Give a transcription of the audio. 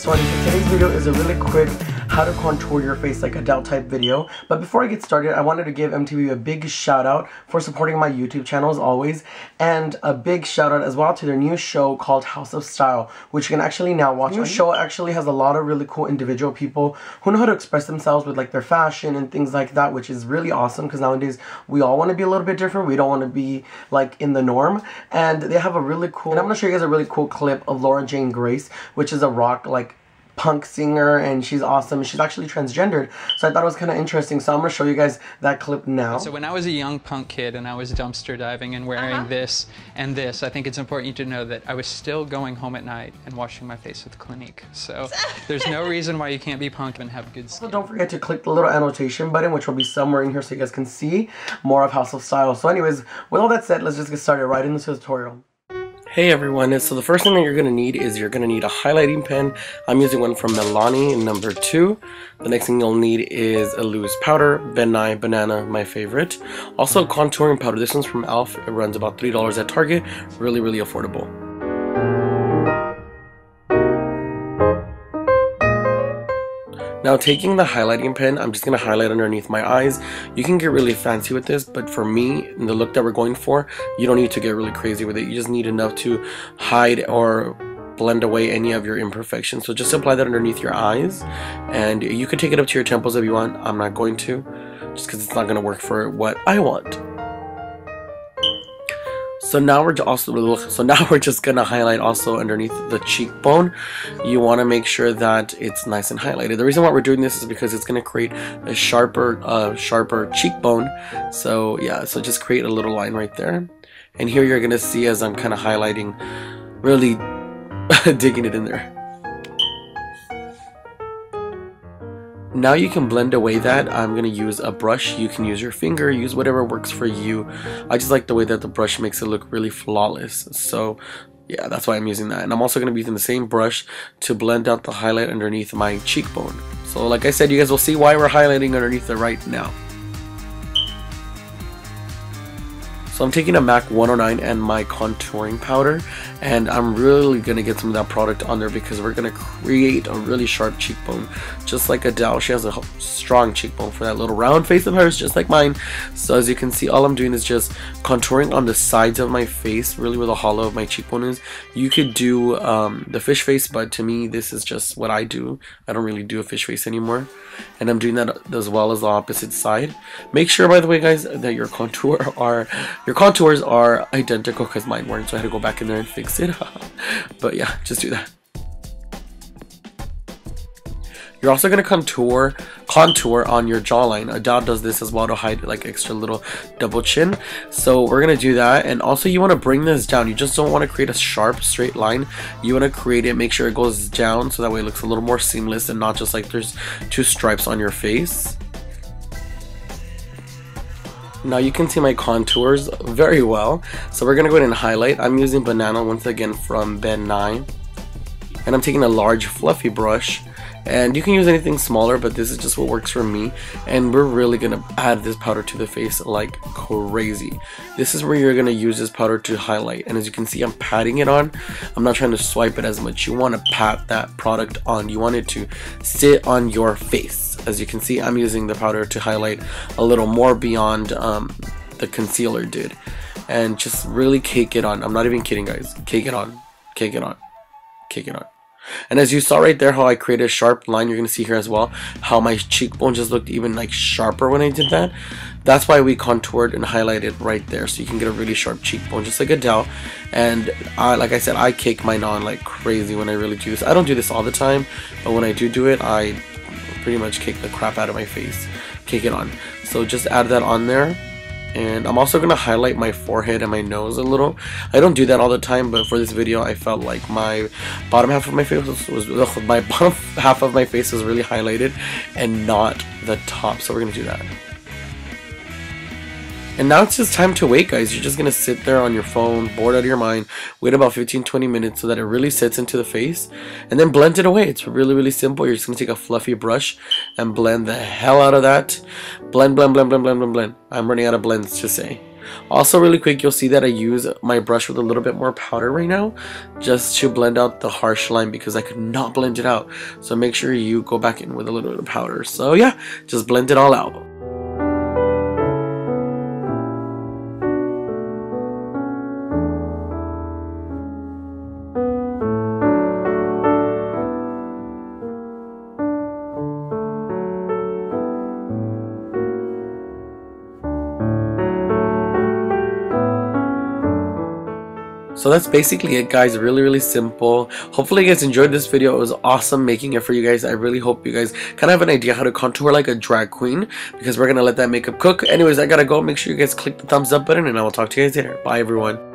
So today's video is a really quick how to contour your face like Adele type video. But before I get started, I wanted to give MTV a big shout out for supporting my YouTube channel as always, and a big shout out as well to their new show called House of Style, which you can actually now watch. The new show actually has a lot of really cool individual people who know how to express themselves with like their fashion and things like that, which is really awesome because nowadays we all want to be a little bit different. We don't want to be like in the norm, and they have a really cool, and I'm going to show you guys a really cool clip of Laura Jane Grace, which is a rock like punk singer, and she's awesome. She's actually transgendered, so I thought it was kind of interesting, so I'm gonna show you guys that clip now. So when I was a young punk kid and I was dumpster diving and wearing this and this, I think it's important to know that I was still going home at night and washing my face with Clinique. So there's no reason why you can't be punk and have good skin. So don't forget to click the little annotation button, which will be somewhere in here so you guys can see more of House of Style. So anyways, with all that said, let's just get started right in the tutorial. Hey everyone, so the first thing that you're going to need is you're going to need a highlighting pen. I'm using one from Milani, number 2. The next thing you'll need is a loose powder, Ben Nye Banana, my favorite. Also contouring powder, this one's from e.l.f. It runs about $3 at Target, really affordable. Now taking the highlighting pen, I'm just going to highlight underneath my eyes. You can get really fancy with this, but for me, in the look that we're going for, you don't need to get really crazy with it. You just need enough to hide or blend away any of your imperfections. So just apply that underneath your eyes, and you can take it up to your temples if you want. I'm not going to, just because it's not going to work for what I want. So now we're just gonna highlight also underneath the cheekbone. You want to make sure that it's nice and highlighted. The reason why we're doing this is because it's gonna create a sharper cheekbone. So yeah, so just create a little line right there. And here you're gonna see as I'm kind of highlighting, really digging it in there. Now you can blend away that. I'm going to use a brush. You can use your finger, use whatever works for you. I just like the way that the brush makes it look really flawless. So yeah, that's why I'm using that. And I'm also going to be using the same brush to blend out the highlight underneath my cheekbone. So like I said, you guys will see why we're highlighting underneath it right now. So I'm taking a MAC 109 and my contouring powder, and I'm really going to get some of that product on there because we're going to create a really sharp cheekbone. Just like Adele, she has a strong cheekbone for that little round face of hers, just like mine. So as you can see, all I'm doing is just contouring on the sides of my face, really where the hollow of my cheekbone is. You could do the fish face, but to me, this is just what I do. I don't really do a fish face anymore. And I'm doing that as well as the opposite side. Make sure, by the way, guys, that your contours are identical, because mine weren't, so I had to go back in there and fix it. But yeah, just do that. You're also going to contour on your jawline. Adele does this as well to hide like extra little double chin. So we're going to do that. And also you want to bring this down. You just don't want to create a sharp straight line. You want to create it, make sure it goes down so that way it looks a little more seamless and not just like there's two stripes on your face. Now you can see my contours very well. So we're going to go ahead and highlight. I'm using Banana once again from Ben Nye. And I'm taking a large fluffy brush. And you can use anything smaller, but this is just what works for me. And we're really going to add this powder to the face like crazy. This is where you're going to use this powder to highlight. And as you can see, I'm patting it on. I'm not trying to swipe it as much. You want to pat that product on. You want it to sit on your face. As you can see, I'm using the powder to highlight a little more beyond the concealer did. And just really cake it on. I'm not even kidding, guys. Cake it on. Cake it on. Cake it on. And as you saw right there how I created a sharp line, you're going to see here as well how my cheekbone just looked even like sharper when I did that. That's why we contoured and highlighted right there, so you can get a really sharp cheekbone just like Adele. And like I said, I cake mine on like crazy when I really do this. I don't do this all the time, but when I do it, I pretty much cake the crap out of my face. Cake it on. So just add that on there. And I'm also going to highlight my forehead and my nose a little. I don't do that all the time, but for this video I felt like my bottom half of my face was really highlighted and not the top. So we're going to do that. And now it's just time to wait, guys. You're just going to sit there on your phone, bored out of your mind, wait about 15-20 minutes so that it really sits into the face, and then blend it away. It's really simple. You're just going to take a fluffy brush and blend the hell out of that. Blend. I'm running out of blends to say. Also, really quick, you'll see that I use my brush with a little bit more powder right now, just to blend out the harsh line because I could not blend it out. So make sure you go back in with a little bit of powder. So yeah, just blend it all out. So that's basically it, guys. Really simple. Hopefully you guys enjoyed this video. It was awesome making it for you guys. I really hope you guys kind of have an idea how to contour like a drag queen, because we're gonna let that makeup cook. Anyways, I gotta go. Make sure you guys click the thumbs up button, and I will talk to you guys later. Bye everyone.